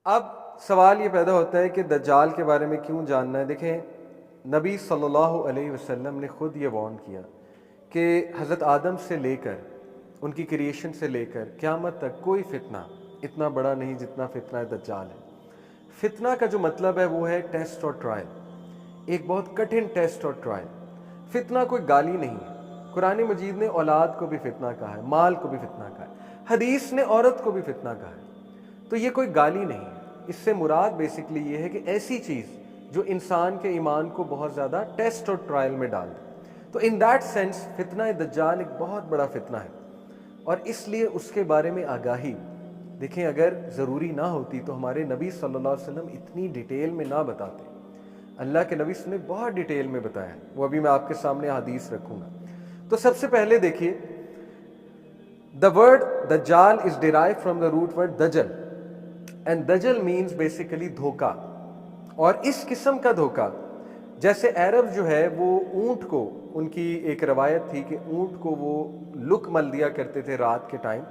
अब सवाल ये पैदा होता है कि दज्जाल के बारे में क्यों जानना है। देखें, नबी सल्लल्लाहु अलैहि वसल्लम ने ख़ुद ये वार्न किया कि हज़रत आदम से लेकर उनकी क्रिएशन से लेकर क़यामत तक कोई फितना इतना बड़ा नहीं जितना फितना दज्जाल है। फितना का जो मतलब है वो है टेस्ट और ट्रायल, एक बहुत कठिन टेस्ट और ट्रायल। फितना कोई गाली नहीं है। कुरान मजीद ने औलाद को भी फितना कहा है, माल को भी फितना कहा है, हदीस ने औरत को भी फितना कहा है। तो ये कोई गाली नहीं है। इससे मुराद बेसिकली ये है कि ऐसी चीज़ जो इंसान के ईमान को बहुत ज़्यादा टेस्ट और ट्रायल में डाल दे। तो इन दैट सेंस फितना दज्जाल एक बहुत बड़ा फितना है और इसलिए उसके बारे में आगाही, देखें, अगर ज़रूरी ना होती तो हमारे नबी सल्लल्लाहु अलैहि वसल्लम इतनी डिटेल में ना बताते। अल्लाह के नबी ने बहुत डिटेल में बताया है, वो अभी मैं आपके सामने हदीस रखूँगा। तो सबसे पहले देखिए, the word Dajjal is derive from the root word दजल एंड दजल मीन्स बेसिकली धोखा। और इस किस्म का धोखा, जैसे अरब जो है वो ऊँट को, उनकी एक रवायत थी कि ऊँट को वो लुक मल दिया करते थे रात के टाइम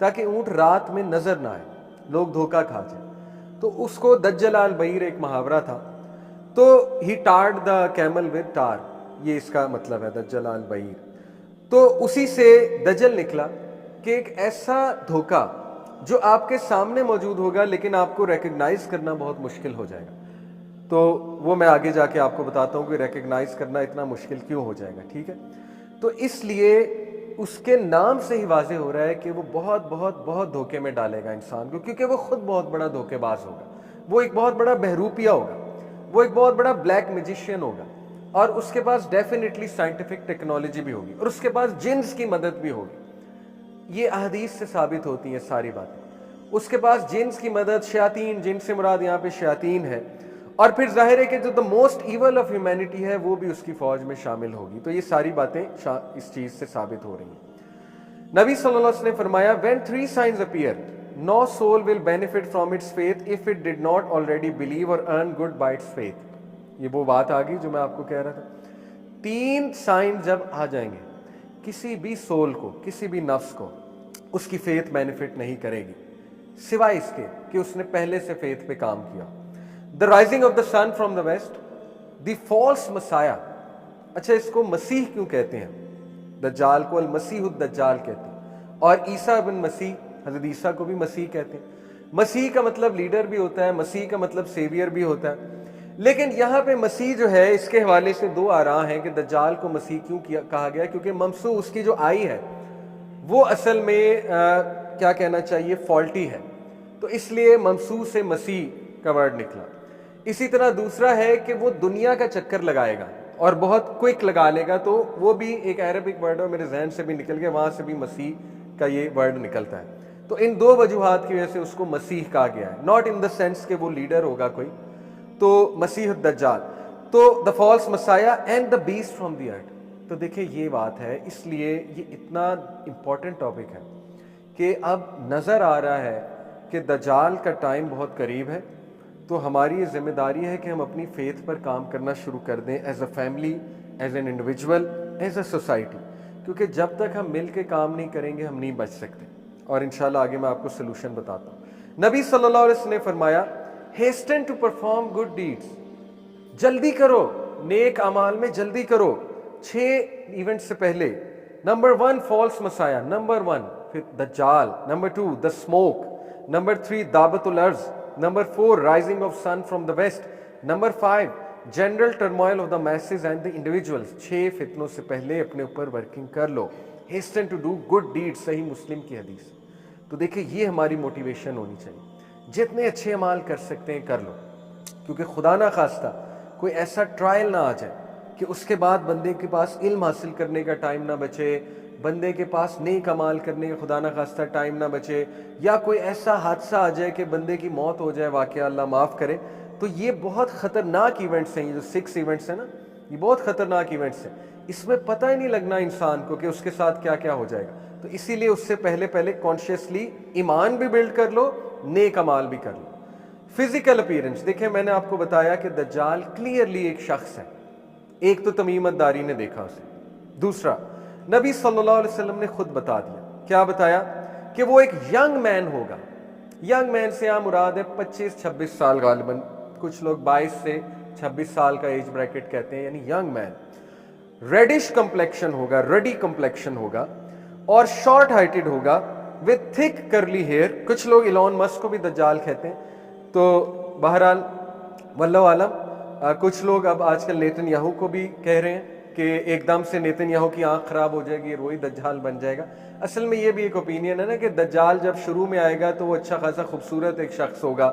ताकि ऊँट रात में नज़र ना आए, लोग धोखा खा जाए। तो उसको दज्जल अल बईर एक मुहावरा था। तो ही टार्ड द कैमल विद टार, ये इसका मतलब है दज्जल अल बईर। तो उसी से दजल निकला कि एक ऐसा धोखा जो आपके सामने मौजूद होगा लेकिन आपको रिकग्नाइज करना बहुत मुश्किल हो जाएगा। तो वो मैं आगे जाके आपको बताता हूँ कि रिकग्नाइज करना इतना मुश्किल क्यों हो जाएगा, ठीक है। तो इसलिए उसके नाम से ही वाज़ेह हो रहा है कि वो बहुत बहुत बहुत धोखे में डालेगा इंसान को, क्योंकि वो खुद बहुत बड़ा धोखेबाज होगा, वो एक बहुत बड़ा बहरूपिया होगा, वो एक बहुत बड़ा ब्लैक मैजिशियन होगा, और उसके पास डेफिनेटली साइंटिफिक टेक्नोलॉजी भी होगी और उसके पास जिन्स की मदद भी होगी। ये अहदीस से साबित होती है सारी बातें। उसके पास जिन्स की मदद, शयातीन, जिन से मुराद यहाँ पे शयातीन है, और फिर जाहिर है कि जो the most evil of humanity है वो भी उसकी फौज में शामिल होगी। तो ये सारी बातें इस चीज से साबित हो रही हैं। नबी सल्लल्लाहु अलैहि वसल्लम ने फरमाया, when three signs appear no soul will benefit from its faith if it did not already believe or earn good by its faith. ये वो बात आ गई जो मैं आपको कह रहा था। तीन साइन जब आ जाएंगे, किसी भी सोल को, किसी भी नफ्स को उसकी फेथ बेनिफिट नहीं करेगी सिवाय इसके कि उसने पहले से फेथ पे काम किया। The rising of the sun from the west, the false Messiah. अच्छा, इसको मसीह क्यों कहते हैं? दज्जाल को अल मसीह दज्जाल कहते हैं, और ईसा बिन मसीह, हज़रत ईसा को भी मसीह कहते हैं। मसीह का मतलब लीडर भी होता है, मसीह का मतलब सेवियर भी होता है। लेकिन यहाँ पे मसीह जो है, इसके हवाले से दो आरा हैं कि दज्जाल को मसीह क्यों कहा गया, क्योंकि ममसू उसकी जो आई है वो असल में क्या कहना चाहिए, फॉल्टी है, तो इसलिए ममसू से मसीह का वर्ड निकला। इसी तरह दूसरा है कि वो दुनिया का चक्कर लगाएगा और बहुत क्विक लगा लेगा, तो वो भी एक अरबिक वर्ड है, मेरे जहन से भी निकल गया, वहां से भी मसीह का ये वर्ड निकलता है। तो इन दो वजूहात की वजह से उसको मसीह कहा गया है, नॉट इन द सेंस कि वो लीडर होगा कोई। तो मसीह दज्जाल, तो the false Messiah and the beast from the earth. तो देखिए ये बात है, इसलिए ये इतना इंपॉर्टेंट टॉपिक है कि अब नज़र आ रहा है कि दज्जाल का टाइम बहुत करीब है। तो हमारी ये जिम्मेदारी है कि हम अपनी फेथ पर काम करना शुरू कर दें, as a family, as an individual, as a society, क्योंकि जब तक हम मिल के काम नहीं करेंगे हम नहीं बच सकते। और इंशाल्लाह आगे मैं आपको सोल्यूशन बताता हूँ। नबी सल्लल्लाहु अलैहि वसल्लम ने फरमाया, hasten to perform good deeds, जल्दी करो, नेक अमाल में जल्दी करो 6 इवेंट से पहले। नंबर 1 फॉल्स मसाया, नंबर 1, फिर Dajjal, number 2 the smoke, number 3 दाबतुल अर्ज, number 4 rising of sun from the west, number 5 general turmoil of the message and the individuals. 6 फितनों से पहले अपने ऊपर वर्किंग कर लो। Hasten to do good deed, सही मुस्लिम की हदीस। तो देखिए ये हमारी मोटिवेशन होनी चाहिए, जितने अच्छे अमाल कर सकते हैं कर लो, क्योंकि खुदा ना खास्ता कोई ऐसा ट्रायल ना आ जाए कि उसके बाद बंदे के पास इल्म हासिल करने का टाइम ना बचे, बंदे के पास नेक अमाल करने का खुदा ना खास्ता टाइम ना बचे, या कोई ऐसा हादसा आ जाए कि बंदे की मौत हो जाए, वाकया अल्लाह माफ़ करे। तो ये बहुत ख़तरनाक इवेंट्स हैं, ये जो 6 इवेंट्स हैं ना, ये बहुत ख़तरनाक इवेंट्स हैं। इसमें पता ही नहीं लगना इंसान को कि उसके साथ क्या क्या हो जाएगा। तो इसीलिए उससे पहले पहले कॉन्शियसली ईमान भी बिल्ड कर लो, नेक अमाल भी कर लो। फिजिकल अपीयरेंस, देखिए मैंने आपको बताया कि दज्जाल क्लियरली एक शख्स है। एक तो तमीमतदारी ने देखा उसे, दूसरा नबी सल्लल्लाहु अलैहि वसल्लम ने खुद बता दिया, क्या बताया, कि वो एक यंग मैन होगा, यंग मैन से यहाँ मुराद है 25-26 साल गालिबन, कुछ लोग 22 से 26 साल का एज ब्रैकेट कहते हैं, यानी यंग मैन। रेडिश कंप्लेक्शन होगा, रेडी कंप्लेक्शन होगा और शॉर्ट हाइटेड होगा विथ थिक करली हेयर। कुछ लोग इलॉन मस्क को भी दज्जाल कहते हैं। तो बहरहाल वल्लाहु आलम, कुछ लोग अब आजकल नेतन्याहू को भी कह रहे हैं कि एकदम से नेतन्याहू की आंख खराब हो जाएगी, वही दज्जाल बन जाएगा। असल में ये भी एक ओपिनियन है ना कि दज्जाल जब शुरू में आएगा तो वो अच्छा खासा खूबसूरत एक शख्स होगा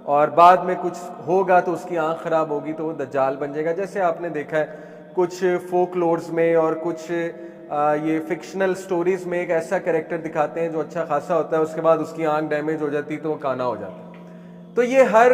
और बाद में कुछ होगा तो उसकी आंख खराब होगी तो वो दज्जाल बन जाएगा। जैसे आपने देखा है कुछ फोकलोर्स में और कुछ ये फिक्शनल स्टोरीज में एक ऐसा कैरेक्टर दिखाते हैं जो अच्छा खासा होता है, उसके बाद उसकी आंख डैमेज हो जाती है तो वो काना हो जाता है। तो ये हर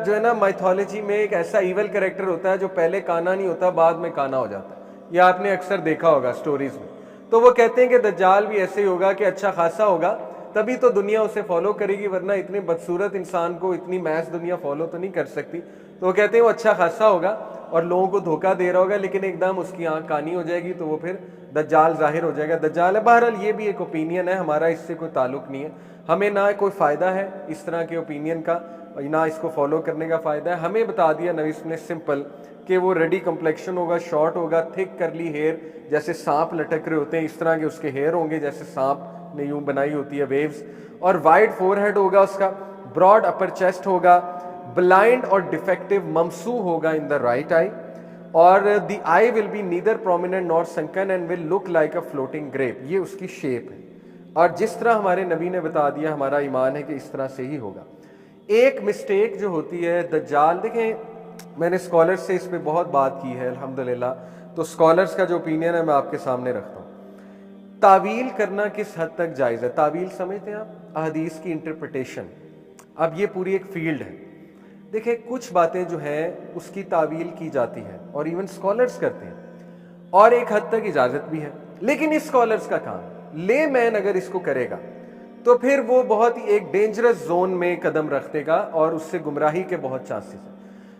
जो है ना माइथोलॉजी में एक ऐसा इवल कैरेक्टर होता है जो पहले काना नहीं होता, बाद में काना हो जाता है। ये आपने अक्सर देखा होगा स्टोरीज में। तो वो कहते हैं कि दज्जाल भी ऐसे ही होगा कि अच्छा खासा होगा तभी तो दुनिया उसे फॉलो करेगी, वरना इतने बदसूरत इंसान को इतनी मैस दुनिया फॉलो तो नहीं कर सकती। तो वो कहते हैं वो अच्छा खासा होगा और लोगों को धोखा दे रहा होगा, लेकिन एकदम उसकी आंख कानी हो जाएगी तो वो फिर दज्जाल जाहिर हो जाएगा, दज्जाल है। बहरहाल ये भी एक ओपिनियन है, हमारा इससे कोई ताल्लुक नहीं है। हमें ना कोई फ़ायदा है इस तरह के ओपिनियन का, ना इसको फॉलो करने का फ़ायदा है। हमें बता दिया नबी ने सिंपल कि वो रेडी कम्प्लेक्शन होगा, शॉर्ट होगा, थिक करली हेयर, जैसे सांप लटक रहे होते हैं इस तरह के उसके हेयर होंगे, जैसे सांप ने यूं बनाई होती है वेव्स, और वाइड फोरहेड होगा उसका, ब्रॉड अपर चेस्ट होगा, ब्लाइंड और डिफेक्टिव ममसू होगा इन द राइट आई, और the eye will be neither prominent nor sunken and will look like a floating grape. ये उसकी शेप है और जिस तरह हमारे नबी ने बता दिया हमारा ईमान है कि इस तरह से ही होगा। एक मिस्टेक जो होती है दज्जाल, देखें मैंने स्कॉलर्स से इस पर बहुत बात की है अल्हम्दुलिल्लाह, तो स्कॉलर्स का जो ओपिनियन है मैं आपके सामने रखता हूँ। तावील करना किस हद तक जायज़ है? तावील समझते हैं आप? अहदीस की इंटरप्रिटेशन, अब ये पूरी एक फील्ड है। देखिए कुछ बातें जो हैं उसकी तावील की जाती है और इवन स्कॉलर्स करते हैं और एक हद तक इजाज़त भी है, लेकिन इस स्कॉलर्स का काम, ले मैन अगर इसको करेगा तो फिर वो बहुत ही एक डेंजरस जोन में कदम रख देगा और उससे गुमराही के बहुत चांसेस हैं।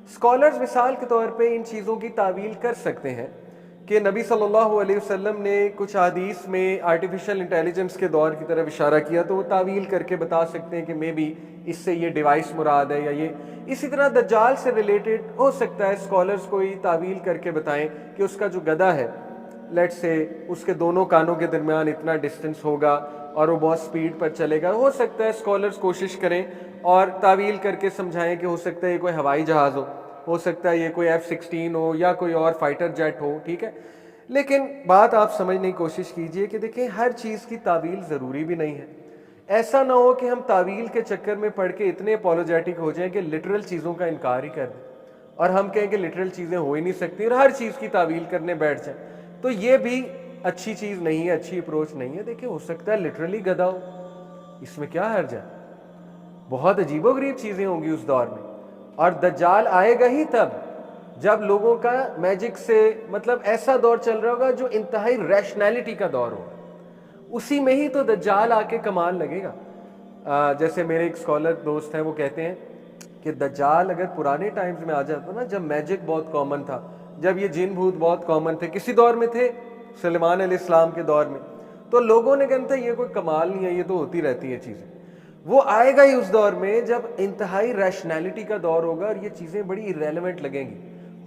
स्कॉलर्स मिसाल के तौर पे इन चीज़ों की तावील कर सकते हैं कि नबी सल्लल्लाहु अलैहि वसल्लम ने कुछ हदीस में आर्टिफिशियल इंटेलिजेंस के दौर की तरफ इशारा किया, तो वो तावील करके बता सकते हैं कि मे बी इससे ये डिवाइस मुराद है या ये। इसी तरह दज्जाल से रिलेटेड हो सकता है स्कॉलर्स कोई तावील करके बताएं कि उसका जो गधा है, लेट्स से उसके दोनों कानों के दरमियान इतना डिस्टेंस होगा और वो बहुत स्पीड पर चलेगा। हो सकता है स्कॉलर्स कोशिश करें और तावील करके समझाएं कि हो सकता है ये कोई हवाई जहाज़ हो सकता है ये कोई F-16 हो या कोई और फाइटर जेट हो, ठीक है। लेकिन बात आप समझने की कोशिश कीजिए कि देखिए हर चीज़ की तावील ज़रूरी भी नहीं है। ऐसा ना हो कि हम तावील के चक्कर में पड़ के इतने अपोलोजेटिक हो जाएं कि लिटरल चीज़ों का इनकार ही कर दें और हम कहें कि लिटरल चीज़ें हो ही नहीं सकती और हर चीज़ की तावील करने बैठ जाएं। तो ये भी अच्छी चीज़ नहीं है, अच्छी अप्रोच नहीं है। देखिए हो सकता है लिटरली गधा हो, इसमें क्या हर्ज है? बहुत अजीबोगरीब चीज़ें होंगी उस दौर में, और दज्जाल आएगा ही तब जब लोगों का मैजिक से मतलब ऐसा दौर चल रहा होगा जो इंतहाई रैशनैलिटी का दौर होगा, उसी में ही तो दज्जाल आके कमाल लगेगा। जैसे मेरे एक स्कॉलर दोस्त हैं वो कहते हैं कि दज्जाल अगर पुराने टाइम्स में आ जाता ना, जब मैजिक बहुत कॉमन था, जब ये जिन भूत बहुत कॉमन थे, किसी दौर में थे, सुलेमान अलैहिस्सलाम के दौर में, तो लोगों ने कहना था ये कोई कमाल नहीं है, ये तो होती रहती है चीज़ें। वो आएगा ही उस दौर में जब इंतहाई रैशनैलिटी का दौर होगा और ये चीज़ें बड़ी इरेलेवेंट लगेंगी।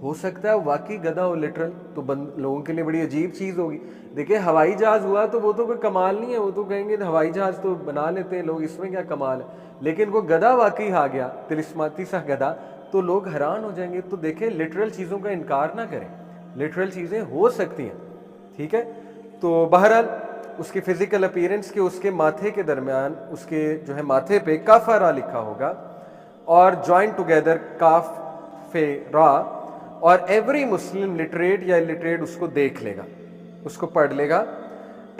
हो सकता है वाकई गधा हो लिटरल, तो लोगों के लिए बड़ी अजीब चीज़ होगी। देखिए हवाई जहाज़ हुआ तो वो तो कोई कमाल नहीं है, वो तो कहेंगे हवाई जहाज़ तो बना लेते हैं लोग, इसमें क्या कमाल है। लेकिन वो गधा वाकई आ गया, तिलिस्माती सा गधा, तो लोग हैरान हो जाएंगे। तो देखें लिटरल चीज़ों का इनकार ना करें, लिटरल चीज़ें हो सकती हैं, ठीक है। तो बहरहाल उसकी फिजिकल अपीयरेंस के उसके माथे के दरमियान उसके जो है माथे पे काफरा लिखा होगा और ज्वाइन टुगेदर काफ फे रा, और एवरी मुस्लिम लिटरेट या इलिटरेट उसको देख लेगा, उसको पढ़ लेगा।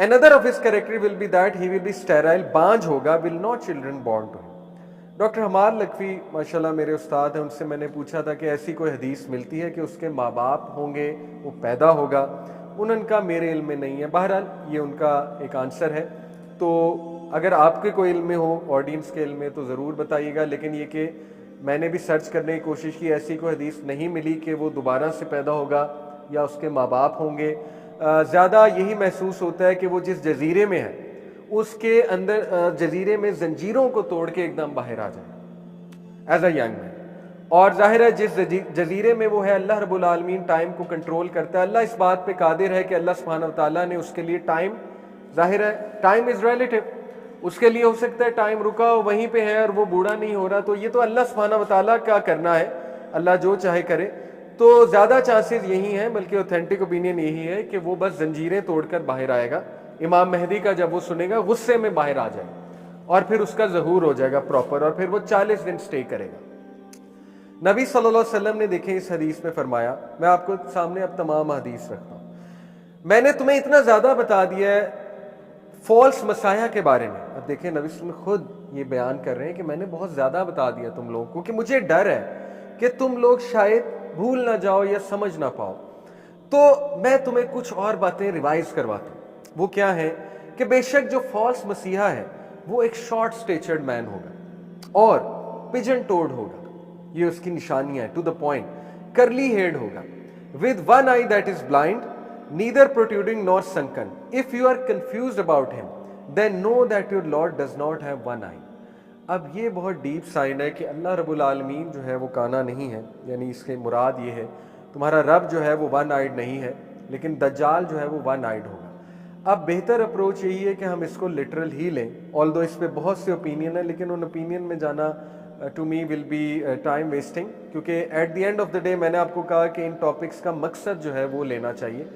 Another of his character will be that he will be sterile, बांझ होगा, will not children born to him. Doctor हमार लकवी माशाल्लाह मेरे उस्ताद हैं, उनसे मैंने पूछा था कि ऐसी कोई हदीस मिलती है कि उसके माँ बाप होंगे, वो पैदा होगा। उनका मेरे इल्म में नहीं है। बहरहाल ये उनका एक आंसर है, तो अगर आपके कोई इल्म में हो, ऑडियंस के इल्म में, तो ज़रूर बताइएगा। लेकिन ये कि मैंने भी सर्च करने की कोशिश की, ऐसी कोई हदीस नहीं मिली कि वो दोबारा से पैदा होगा या उसके माँ बाप होंगे। ज़्यादा यही महसूस होता है कि वो जिस जजीरे में है उसके अंदर जजीरे में जंजीरों को तोड़ के एकदम बाहर आ जाए एज अ यंग मैन। और जाहिर है जिस जजीरे में वो है, अल्लाह रब्बुल आलमीन टाइम को कंट्रोल करता है। अल्लाह इस बात पे कादिर है कि अल्लाह सुब्हानहू व तआला ने उसके लिए टाइम, जाहिर है टाइम इज़ रिलेटिव, उसके लिए हो सकता है टाइम रुका हो वहीं पे है और वो बूढ़ा नहीं हो रहा, तो ये तो अल्लाह सुब्हानहू व तआला का करना है, अल्लाह जो चाहे करे। तो ज़्यादा चांसेस यही हैं, बल्कि ऑथेंटिक ओपिनियन यही है कि वो बस जंजीरें तोड़कर बाहर आएगा। इमाम मेहदी का जब वो सुनेगा गुस्से में बाहर आ जाएगा और फिर उसका ज़हूर हो जाएगा प्रॉपर, और फिर वो 40 दिन स्टे करेगा। नबी सल्लल्लाहु अलैहि वसल्लम ने देखें इस हदीस में फरमाया, मैं आपको सामने अब तमाम हदीस रखता हूँ, मैंने तुम्हें इतना ज़्यादा बता दिया है फॉल्स मसाया के बारे में। अब देखें नबी सल्लल्लाहु अलैहि वसल्लम खुद ये बयान कर रहे हैं कि मैंने बहुत ज़्यादा बता दिया तुम लोगों को कि मुझे डर है कि तुम लोग शायद भूल ना जाओ या समझ ना पाओ, तो मैं तुम्हें कुछ और बातें रिवाइज करवाता हूँ। वो क्या है कि बेशक जो फॉल्स मसीहा है वो एक शॉर्ट स्टेचर्ड मैन होगा और पिजन टोड होगा, ये उसकी निशानियां है, to the point, curly head होगा, with one eye that is blind, neither protruding nor sunken, if you are confused about him then know that your lord does not have one eye. अब ये बहुत deep sign है कि अल्लाह रब्बुल आलमीन जो है वो काना नहीं है, यानी इसके मुराद ये है तुम्हारा रब जो है वो वन आइड नहीं है, लेकिन दज्जाल जो है वो वन आइड होगा। अब बेहतर अप्रोच यही है कि हम इसको लिटरल ही लें, ऑल्दो इस पर बहुत से ओपिनियन है, लेकिन उन ओपिनियन में जाना to me will be time wasting, क्योंकि at the end of the day मैंने आपको कहा कि इन टॉपिक्स का मकसद जो है वो लेना चाहिए।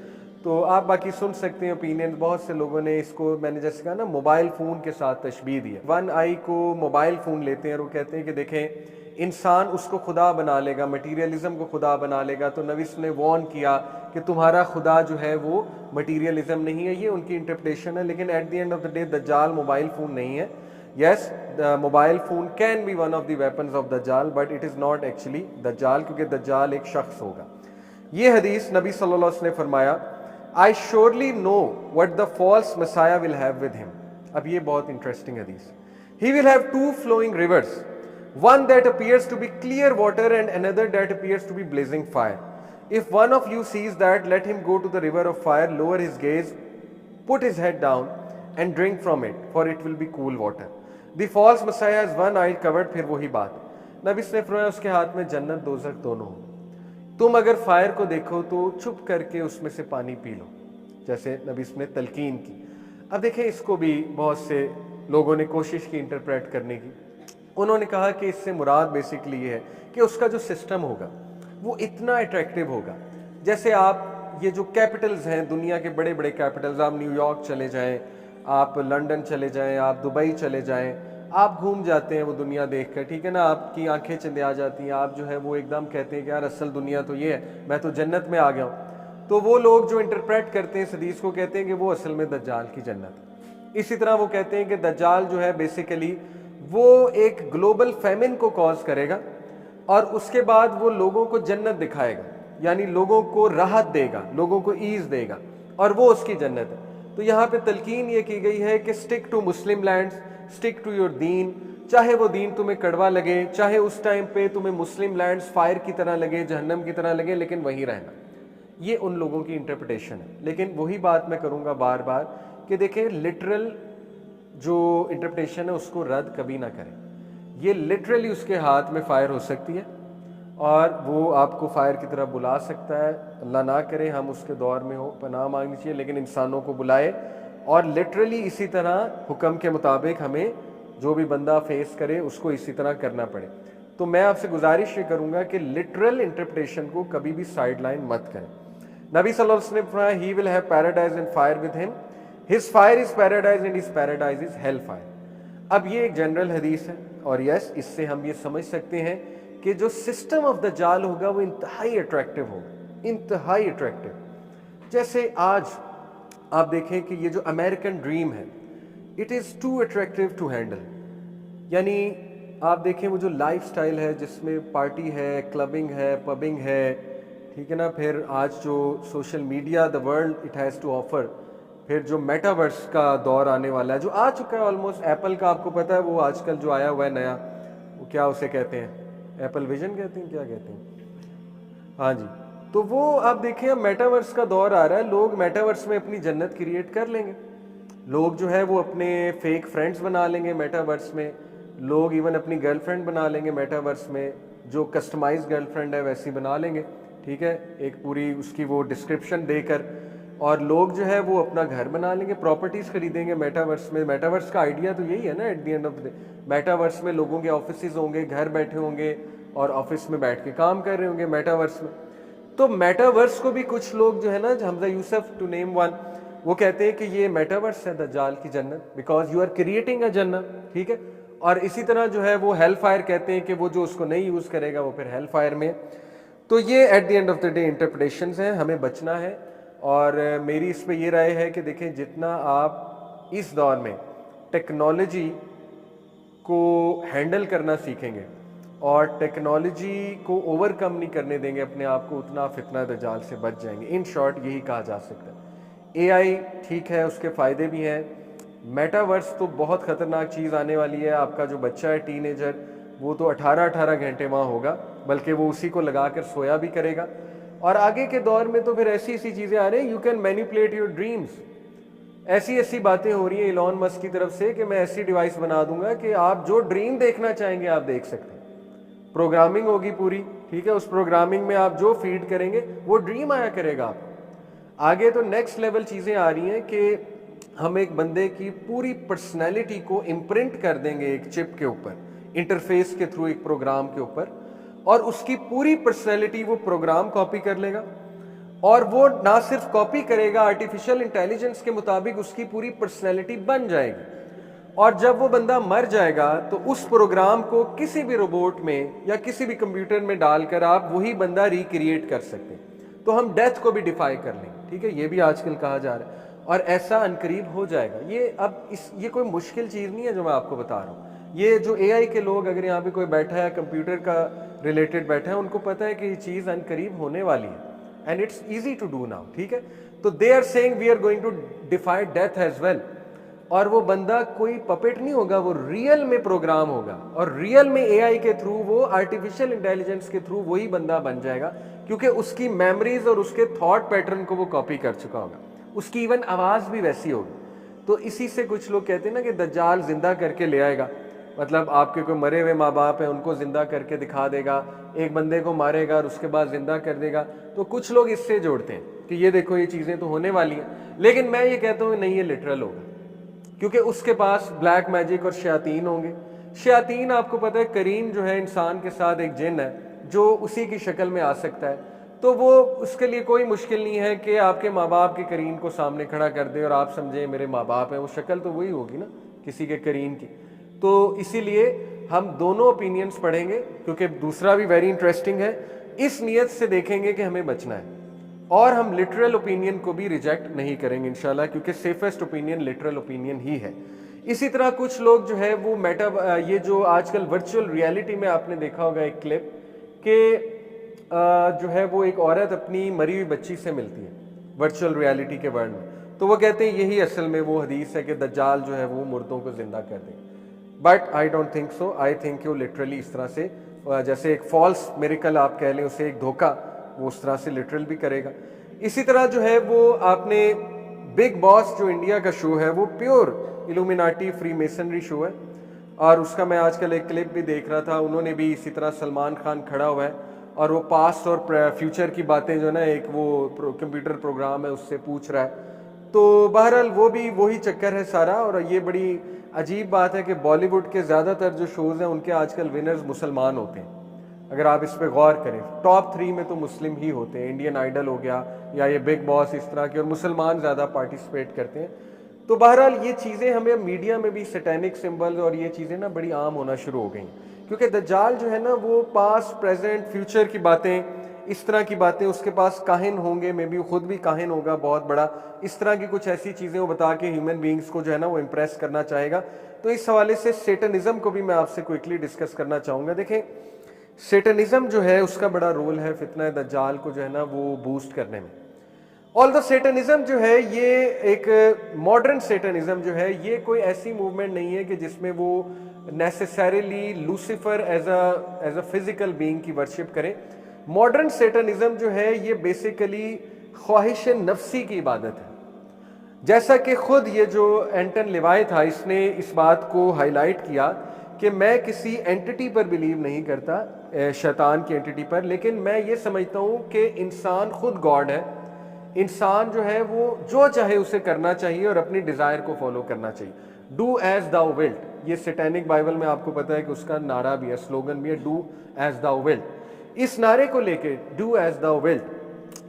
तो आप बाकी सुन सकते हैं ओपिनियन, बहुत से लोगों ने इसको, मैंने जैसे कहा ना, मोबाइल फ़ोन के साथ तशबीह दी है। वन आई को मोबाइल फ़ोन लेते हैं और वो कहते हैं कि देखें इंसान उसको खुदा बना लेगा, मटीरियलिज्म को खुदा बना लेगा। तो नबी ने वॉर्न किया कि तुम्हारा खुदा जो है वो मटीरियलिज्म नहीं है, ये उनकी इंटरप्रिटेशन है। लेकिन at the end of the day Dajjal mobile phone नहीं है। Yes, the mobile phone can be one of the weapons of Dajjal, but it is not actually Dajjal, क्योंकि दज्जाल एक शख्स होगा। ये हदीस नबी सल्लल्लाहु अलैहि वसल्लम ने फरमाया, I surely know what the false Messiah will have with him. अब ये बहुत इंटरेस्टिंग हदीस। He will have two flowing rivers, one that appears to be clear water and another that appears to be blazing fire. If one of you sees that, let him go to the river of fire, lower his gaze, put his head down and drink from it, for it will be cool water. The false Messiah has one eye covered, फिर वही बात। नबी ने फरमाया उसके हाथ में जन्नत दोज़ख दोनों हो, तुम अगर फायर को देखो तो छुप करके उसमें से पानी पी लो, जैसे नबी ने तलकीन की। अब देखें इसको भी बहुत से लोगों ने कोशिश की इंटरप्रेट करने की। उन्होंने कहा कि इससे मुराद बेसिकली ये है कि उसका जो सिस्टम होगा वो इतना अट्रैक्टिव होगा, जैसे आप ये जो कैपिटल्स हैं दुनिया के, बड़े बड़े कैपिटल्स, आप न्यूयॉर्क चले जाएं, आप लंदन चले जाएं, आप दुबई चले जाएं, आप घूम जाते हैं वो दुनिया देखकर, ठीक है ना, आपकी आंखें चंदे आ जाती हैं, आप जो है वो एकदम कहते हैं कि यार असल दुनिया तो ये है, मैं तो जन्नत में आ गया हूँ। तो वो लोग जो इंटरप्रेट करते हैं इस हदीस को कहते हैं कि वो असल में दज्जाल की जन्नत। इसी तरह वो कहते हैं कि दज्जाल जो है बेसिकली वो एक ग्लोबल फैमिन को कॉज करेगा और उसके बाद वो लोगों को जन्नत दिखाएगा, यानी लोगों को राहत देगा, लोगों को ईज देगा, और वो उसकी जन्नत है। तो यहाँ पे तलकीन ये की गई है कि stick to Muslim lands, stick to your दीन, चाहे वो दीन तुम्हें कड़वा लगे, चाहे उस टाइम पे तुम्हें मुस्लिम लैंड्स फायर की तरह लगे, जहन्नम की तरह लगे, लेकिन वहीं रहना। ये उन लोगों की इंटरप्रिटेशन है। लेकिन वही बात मैं करूँगा बार बार कि देखें लिटरल जो इंटरप्रिटेशन है उसको रद्द कभी ना करें। ये लिटरली उसके हाथ में फायर हो सकती है और वो आपको फायर की तरफ बुला सकता है। अल्लाह ना करे हम उसके दौर में हो, पनाह मांगनी चाहिए, लेकिन इंसानों को बुलाए और लिटरली इसी तरह हुक्म के मुताबिक हमें जो भी बंदा फेस करे उसको इसी तरह करना पड़े। तो मैं आपसे गुजारिश ये करूँगा कि लिटरल इंटरप्रिटेशन को कभी भी साइड लाइन मत करें। नबी सल्लल्लाहु अलैहि वसल्लम ने फरमाया, he will have paradise and fire with him, his fire is paradise and his paradise is hello fire. अब ये एक जनरल हदीस है और यस, इससे हम ये समझ सकते हैं कि जो सिस्टम ऑफ दज्जाल होगा वो इंतहाई अट्रैक्टिव होगा, इंतहाई अट्रैक्टिव। जैसे आज आप देखें कि ये जो अमेरिकन ड्रीम है, it is too attractive to handle. यानी आप देखें वो जो लाइफ स्टाइल है जिसमें पार्टी है, क्लबिंग है, पबिंग है, ठीक है ना, फिर आज जो social media the world it has to offer, फिर जो मेटावर्स का दौर आने वाला है जो आ चुका है ऑलमोस्ट। एप्पल का आपको पता है वो आजकल जो आया हुआ है नया, वो क्या उसे कहते हैं, एप्पल विजन कहते हैं, क्या कहते हैं, हाँ जी। तो वो आप देखें अब मेटावर्स का दौर आ रहा है, लोग मेटावर्स में अपनी जन्नत क्रिएट कर लेंगे। लोग जो है वो अपने फेक फ्रेंड्स बना लेंगे मेटावर्स में, लोग इवन अपनी गर्लफ्रेंड बना लेंगे मेटावर्स में, जो कस्टमाइज गर्लफ्रेंड है वैसी बना लेंगे, ठीक है, एक पूरी उसकी वो डिस्क्रिप्शन देकर। और लोग जो है वो अपना घर बना लेंगे, प्रॉपर्टीज़ खरीदेंगे मेटावर्स में। मेटावर्स का आइडिया तो यही है ना, eight the end of the day metaverse में लोगों के ऑफिस होंगे, घर बैठे होंगे और ऑफिस में बैठ के काम कर रहे होंगे मेटावर्स में। तो मेटावर्स को भी कुछ लोग जो है ना, Hamza Yousaf to name one, वो कहते हैं कि ये मेटावर्स है दज्जाल की जन्नत, because you are creating a जन्नत, ठीक है। और इसी तरह जो है वो हेल फायर कहते हैं कि वो जो उसको नहीं यूज़ करेगा वो फिर हेल फायर में। तो ये eight the end of the day interpretations हैं, हमें बचना है। और मेरी इस पे ये राय है कि देखें, जितना आप इस दौर में टेक्नोलॉजी को हैंडल करना सीखेंगे और टेक्नोलॉजी को ओवरकम नहीं करने देंगे अपने आप को, उतना फितना दज्जाल से बच जाएंगे। इन शॉर्ट यही कहा जा सकता है। एआई ठीक है, उसके फ़ायदे भी हैं। मेटावर्स तो बहुत ख़तरनाक चीज़ आने वाली है। आपका जो बच्चा है टीनेजर, वो तो 18-18 घंटे वहाँ होगा, बल्कि वो उसी को लगा कर सोया भी करेगा। और आगे के दौर में तो फिर ऐसी ऐसी चीज़ें आ रही हैं, you can manipulate your dreams. ऐसी ऐसी बातें हो रही हैं इलॉन मस्क की तरफ से कि मैं ऐसी डिवाइस बना दूंगा कि आप जो ड्रीम देखना चाहेंगे आप देख सकते हैं। प्रोग्रामिंग होगी पूरी, ठीक है, उस प्रोग्रामिंग में आप जो फीड करेंगे वो ड्रीम आया करेगा आप। आगे तो नेक्स्ट लेवल चीज़ें आ रही हैं कि हम एक बंदे की पूरी पर्सनैलिटी को इम्प्रिंट कर देंगे एक चिप के ऊपर, इंटरफेस के थ्रू, एक प्रोग्राम के ऊपर, और उसकी पूरी पर्सनैलिटी वो प्रोग्राम कॉपी कर लेगा। और वो ना सिर्फ कॉपी करेगा, आर्टिफिशियल इंटेलिजेंस के मुताबिक उसकी पूरी पर्सनैलिटी बन जाएगी। और जब वो बंदा मर जाएगा तो उस प्रोग्राम को किसी भी रोबोट में या किसी भी कंप्यूटर में डालकर आप वही बंदा रिक्रिएट कर सकते हैं। तो हम डेथ को भी डिफाई कर लेंगे, ठीक है, ये भी आजकल कहा जा रहा है। और ऐसा अनकरीब हो जाएगा। ये अब ये कोई मुश्किल चीज़ नहीं है जो मैं आपको बता रहा हूँ। ये जो एआई के लोग, अगर यहाँ पे कोई बैठा है कंप्यूटर का रिलेटेड बैठा है, उनको पता है कि ये चीज़ अनकरीब होने वाली है and it's easy to do now, ठीक है। तो they are saying we are going to defy death as well. और वो बंदा कोई पपेट नहीं होगा, वो रियल में प्रोग्राम होगा और रियल में एआई के थ्रू, वो आर्टिफिशियल इंटेलिजेंस के थ्रू वही बंदा बन जाएगा, क्योंकि उसकी मेमोरीज और उसके थॉट पैटर्न को वो कॉपी कर चुका होगा। उसकी इवन आवाज़ भी वैसी होगी। तो इसी से कुछ लोग कहते हैं ना कि दज्जाल जिंदा करके ले आएगा, मतलब आपके कोई मरे हुए माँ बाप हैं उनको जिंदा करके दिखा देगा, एक बंदे को मारेगा और उसके बाद जिंदा कर देगा। तो कुछ लोग इससे जोड़ते हैं कि ये देखो ये चीज़ें तो होने वाली हैं, लेकिन मैं ये कहता हूँ नहीं, ये लिटरल होगा, क्योंकि उसके पास ब्लैक मैजिक और शयातीन होंगे। शयातीन आपको पता है, करीन जो है इंसान के साथ एक जिन है जो उसी की शक्ल में आ सकता है। तो वो उसके लिए कोई मुश्किल नहीं है कि आपके माँ बाप के करीन को सामने खड़ा कर दे और आप समझें मेरे माँ बाप हैं, वो शक्ल तो वही होगी ना किसी के करीन की। तो इसीलिए हम दोनों ओपिनियंस पढ़ेंगे, क्योंकि दूसरा भी वेरी इंटरेस्टिंग है। इस नीयत से देखेंगे कि हमें बचना है और हम लिटरल ओपिनियन को भी रिजेक्ट नहीं करेंगे इंशाल्लाह, क्योंकि सेफेस्ट ओपिनियन लिटरल ओपिनियन ही है। इसी तरह कुछ लोग जो है वो ये जो आजकल वर्चुअल रियलिटी में आपने देखा होगा एक क्लिप कि जो है वो एक औरत अपनी मरी हुई बच्ची से मिलती है वर्चुअल रियलिटी के वर्ल्ड में। तो वो कहते हैं यही असल में वो हदीस है कि दज्जाल जो है वो मुर्दों को जिंदा कर देगा। But I don't think so. I think वो लिटरली इस तरह से, जैसे एक फॉल्स मिरेकल आप कह लें उसे, एक धोखा, वो उस तरह से लिटरल भी करेगा। इसी तरह जो है वो आपने बिग बॉस जो इंडिया का शो है वो pure illuminati free masonry show है, और उसका मैं आजकल एक क्लिप भी देख रहा था। उन्होंने भी इसी तरह सलमान खान खड़ा हुआ है और वो पास्ट और फ्यूचर की बातें जो ना एक वो कंप्यूटर प्रोग्राम है उससे पूछ रहा है। तो बहरहाल वो भी वही चक्कर है सारा। और ये बड़ी अजीब बात है कि बॉलीवुड के ज़्यादातर जो शोज़ हैं उनके आजकल विनर्स मुसलमान होते हैं। अगर आप इस पर गौर करें, टॉप 3 में तो मुस्लिम ही होते हैं। इंडियन आइडल हो गया या ये बिग बॉस, इस तरह के, और मुसलमान ज़्यादा पार्टिसिपेट करते हैं। तो बहरहाल ये चीज़ें हमें मीडिया में भी सैटेनिक सिंबल्स और ये चीज़ें ना बड़ी आम होना शुरू हो गई, क्योंकि दज्जाल जो है ना वो पास्ट प्रेजेंट फ्यूचर की बातें, इस तरह की बातें, उसके पास काहिन होंगे, मे बी खुद भी काहिन होगा बहुत बड़ा, इस तरह की कुछ ऐसी चीज़ें वो बता के ह्यूमन बींग्स को जो है ना वो इम्प्रेस करना चाहेगा। तो इस हवाले से सेटनिज़म को भी मैं आपसे क्विकली डिस्कस करना चाहूँगा। देखें, सेटनिज़म जो है उसका बड़ा रोल है फितना दज्जाल को जो है ना वो बूस्ट करने में। ऑल्दो सेटनिज़म जो है ये एक मॉडर्न सेटनिज़म जो है ये कोई ऐसी मूवमेंट नहीं है कि जिसमें वो necessarily Lucifer as a physical being की वर्शिप करें। मॉडर्न सेटनिज़म जो है ये बेसिकली ख्वाहिश नफ्सी की इबादत है। जैसा कि खुद ये जो एंटन लिवाय था, इसने इस बात को हाईलाइट किया कि मैं किसी एंटिटी पर बिलीव नहीं करता, शैतान की एंटिटी पर, लेकिन मैं ये समझता हूँ कि इंसान खुद गॉड है। इंसान जो है वो जो चाहे उसे करना चाहिए और अपनी डिज़ायर को फॉलो करना चाहिए। डू एज दाउ विल्ट, ये सैटेनिक बाइबल में आपको पता है कि उसका नारा भी है, स्लोगन भी है, डू एज दाउ विल्ट। इस नारे को लेके डू एज दाउ विल्ट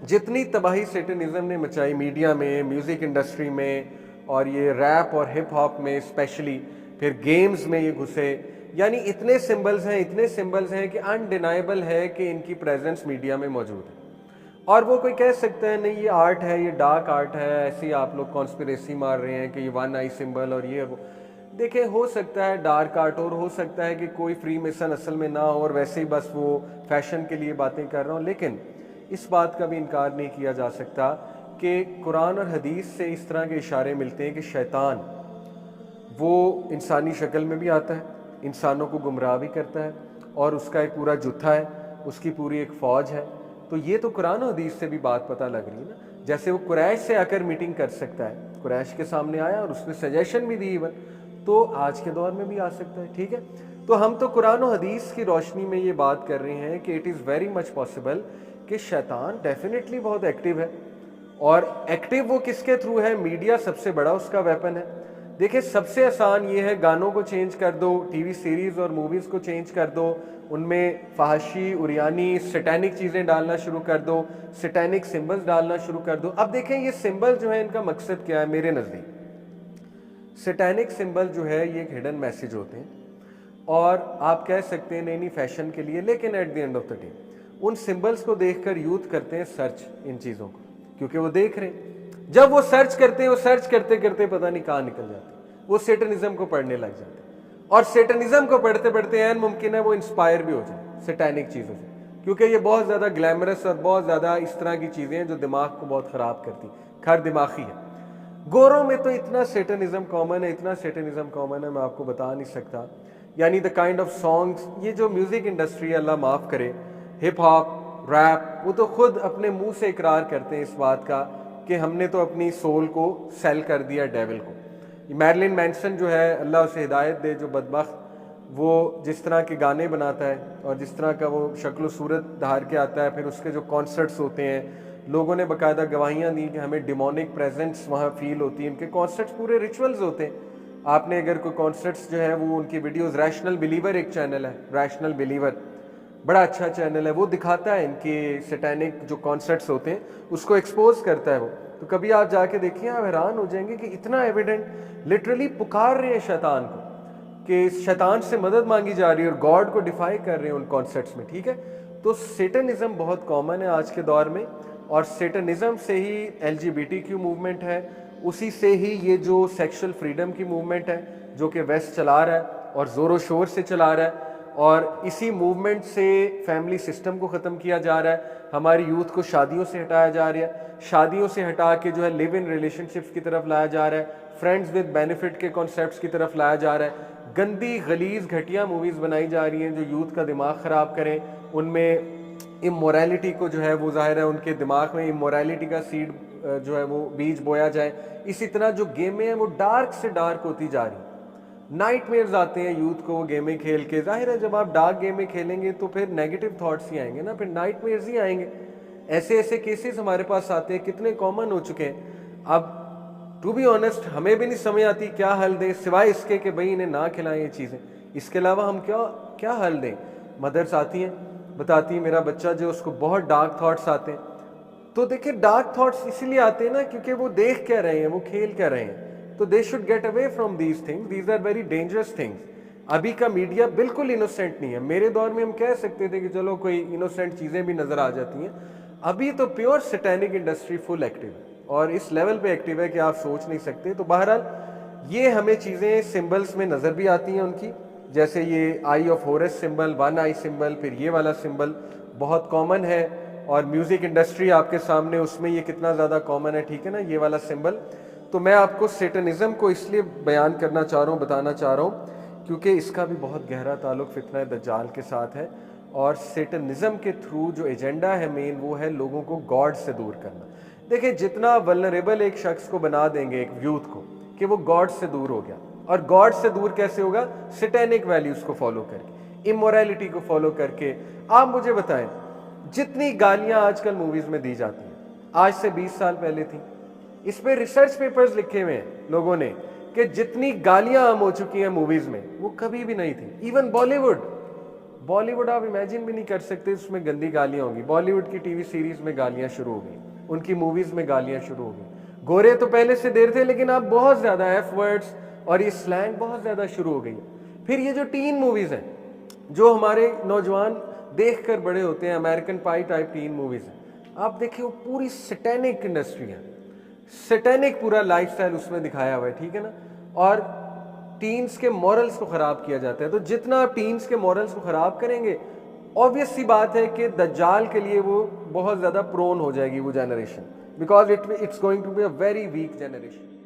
जितनी तबाही सेटनिज्म ने मचाई मीडिया में, म्यूज़िक इंडस्ट्री में, और ये रैप और हिप हॉप में स्पेशली, फिर गेम्स में ये घुसे, यानी इतने सिंबल्स हैं, इतने सिंबल्स हैं कि अनडिनाइबल है कि इनकी प्रेजेंस मीडिया में मौजूद है। और वो कोई कह सकता है नहीं ये आर्ट है, ये डार्क आर्ट है, ऐसे ही आप लोग कॉन्स्पिरेसी मार रहे हैं कि ये वन आई सिंबल और ये वो। देखें, हो सकता है डार्क आर्ट, और हो सकता है कि कोई फ्री मेसन असल में ना हो और वैसे ही बस वो फैशन के लिए बातें कर रहा हूँ, लेकिन इस बात का भी इनकार नहीं किया जा सकता कि कुरान और हदीस से इस तरह के इशारे मिलते हैं कि शैतान वो इंसानी शक्ल में भी आता है, इंसानों को गुमराह भी करता है, और उसका एक पूरा जुत्था है, उसकी पूरी एक फ़ौज है। तो ये तो कुरान और हदीस से भी बात पता लग रही है ना। जैसे वो कुरैश से आकर मीटिंग कर सकता है, कुरैश के सामने आया और उसने सजेशन भी दी इवन, तो आज के दौर में भी आ सकता है। ठीक है, तो हम तो कुरान और हदीस की रोशनी में ये बात कर रहे हैं कि it is very much possible कि शैतान डेफिनेटली बहुत एक्टिव है, और एक्टिव वो किसके थ्रू है? मीडिया सबसे बड़ा उसका वेपन है। देखिए, सबसे आसान ये है, गानों को चेंज कर दो, टीवी सीरीज़ और मूवीज़ को चेंज कर दो, उनमें फहाशी, उरियानी, सैटेनिक चीज़ें डालना शुरू कर दो, सैटेनिक सिंबल्स डालना शुरू कर दो। अब देखें ये सिंबल जो है इनका मकसद क्या है मेरे नज़दीक? सैटेनिक सिंबल जो है ये एक हिडन मैसेज होते हैं, और आप कह सकते हैं नहीं नहीं फैशन के लिए, लेकिन at the end of the day उन सिंबल्स को देखकर यूथ करते हैं सर्च इन चीज़ों को, क्योंकि वो देख रहे हैं। जब वो सर्च करते हैं, वो सर्च करते करते पता नहीं कहाँ निकल जाते, वो सेटनिज्म को पढ़ने लग जाते हैं, और सेटनिज्म को पढ़ते पढ़ते ऐन मुमकिन है वो इंस्पायर भी हो जाए सैटेनिक चीज़ों से, क्योंकि ये बहुत ज़्यादा ग्लैमरस और बहुत ज़्यादा इस तरह की चीज़ें हैं जो दिमाग को बहुत ख़राब करती, खैर दिमागी है। गोरों में तो इतना सेटनिज्म कॉमन है, इतना सेटनिज्म कॉमन है, मैं आपको बता नहीं सकता। यानी द काइंड ऑफ सॉन्ग्स, ये जो म्यूज़िक इंडस्ट्री है, अल्लाह माफ़ करे, हिप हॉप, रैप, वो तो खुद अपने मुंह से इकरार करते हैं इस बात का कि हमने तो अपनी सोल को सेल कर दिया डेविल को। मैरिलिन मैनसन जो है, अल्लाह उसे हिदायत दे, जो बदबख्त, वो जिस तरह के गाने बनाता है और जिस तरह का वो शक्ल सूरत धार के आता है, फिर उसके जो कॉन्सर्ट्स होते हैं, लोगों ने बाकायदा गवाहियाँ दी कि हमें डिमोनिक प्रेजेंस वहाँ फील होती है। उनके कॉन्सर्ट्स पूरे रिचुअल्स होते हैं। आपने अगर कोई कॉन्सर्ट्स जो है वो उनकी वीडियोस, रैशनल बिलीवर एक चैनल है, रैशनल बिलीवर बड़ा अच्छा चैनल है, वो दिखाता है इनके सैटेनिक जो कॉन्सर्ट्स होते हैं, उसको एक्सपोज करता है वो। तो कभी आप जाके देखिए, आप हैरान हो जाएंगे कि इतना एविडेंट, लिटरली पुकार रहे हैं शैतान को, कि शैतान से मदद मांगी जा रही है और गॉड को डिफाई कर रहे हैं उन कॉन्सर्ट्स में। ठीक है, तो सेटनिज्म बहुत कॉमन है आज के दौर में, और सेटनिज्म से ही LGBTQ मूवमेंट है, उसी से ही ये जो सेक्सुअल फ्रीडम की मूवमेंट है जो कि वेस्ट चला रहा है और ज़ोरों शोर से चला रहा है, और इसी मूवमेंट से फैमिली सिस्टम को ख़त्म किया जा रहा है, हमारी यूथ को शादियों से हटाया जा रहा है, शादियों से हटा के जो है लिव इन रिलेशनशिप्स की तरफ लाया जा रहा है, फ्रेंड्स विद बेनिफिट के कॉन्सेप्ट्स की तरफ लाया जा रहा है, गंदी गलीज घटिया मूवीज़ बनाई जा रही हैं जो यूथ का दिमाग ख़राब करें, उनमें इमोरलिटी को जो है वो ज़ाहिर है उनके दिमाग में इमोरलिटी का सीड जो है वो बीज बोया जाए। इसी तरह जो गेमें हैं वो डार्क से डार्क होती जा रही, नाइटमेयर्स आते हैं यूथ को वो गेमें खेल के। जाहिर है जब आप डार्क गेमें खेलेंगे तो फिर नेगेटिव थॉट्स ही आएंगे ना, फिर नाइटमेयर्स ही आएंगे। ऐसे ऐसे केसेस हमारे पास आते हैं, कितने कॉमन हो चुके हैं। अब टू बी ऑनेस्ट हमें भी नहीं समझ आती क्या हल दें, सिवाय इसके कि भाई इन्हें ना खिलाएं ये चीज़ें, इसके अलावा हम क्या क्या हल दें। मदर्स आती हैं, बताती हैं मेरा बच्चा जो उसको बहुत डार्क थॉट्स आते हैं। तो देखिए डार्क थॉट्स इसीलिए आते हैं ना क्योंकि वो देख क्या रहे हैं, वो खेल क्या रहे हैं। तो they should get away from these things, these are very dangerous things. अभी का मीडिया बिल्कुल इनोसेंट नहीं है। मेरे दौर में हम कह सकते थे कि चलो कोई इनोसेंट चीज़ें भी नज़र आ जाती हैं, अभी तो pure satanic industry full active है, और इस लेवल पे एक्टिव है कि आप सोच नहीं सकते। तो बहरहाल ये हमें चीज़ें सिंबल्स में नज़र भी आती हैं उनकी, जैसे ये eye of Horus symbol, one eye symbol, फिर ये वाला सिंबल बहुत कॉमन है, और म्यूज़िक इंडस्ट्री आपके सामने, उसमें ये कितना ज़्यादा कॉमन है, ठीक है ना, ये वाला सिंबल। तो मैं आपको सैटेनिज्म को इसलिए बयान करना चाह रहा हूँ, बताना चाह रहा हूँ, क्योंकि इसका भी बहुत गहरा ताल्लुक फितना दज्जाल के साथ है, और सैटेनिज्म के थ्रू जो एजेंडा है मेन वो है लोगों को गॉड से दूर करना। देखिए जितना वल्नरेबल एक शख्स को बना देंगे, एक यूथ को, कि वो गॉड से दूर हो गया, और गॉड से दूर कैसे होगा? सैटेनिक वैल्यूज को फॉलो करके, इमोरलिटी को फॉलो करके। आप मुझे बताएं, जितनी गालियां आजकल मूवीज में दी जाती हैं, आज से 20 साल पहले थी। इस पे रिसर्च पेपर्स लिखे हुए हैं लोगों ने कि जितनी गालियां आम हो चुकी हैं मूवीज में, वो कभी भी नहीं थी। इवन बॉलीवुड आप इमेजिन भी नहीं कर सकते उसमें गंदी गालियां होंगी। बॉलीवुड की टीवी सीरीज में गालियां शुरू हो गई, उनकी मूवीज में गालियां शुरू हो गई। गोरे तो पहले से देर थे, लेकिन अब बहुत ज्यादा एफ वर्ड्स और ये स्लैंग बहुत ज्यादा शुरू हो गई है। फिर ये जो टीन मूवीज हैं, जो हमारे नौजवान देख कर बड़े होते हैं, अमेरिकन पाई टाइप टीन मूवीज हैं, आप देखिए वो पूरी सैटेनिक इंडस्ट्री है, सैटेनिक पूरा लाइफस्टाइल उसमें दिखाया हुआ है, ठीक है ना। और टीन्स के मॉरल्स को खराब किया जाता है। तो जितना आप टीन्स के मॉरल्स को खराब करेंगे, ऑब्वियस सी बात है कि दज्जाल के लिए वो बहुत ज्यादा प्रोन हो जाएगी वो generation, because it's going to be a very weak generation.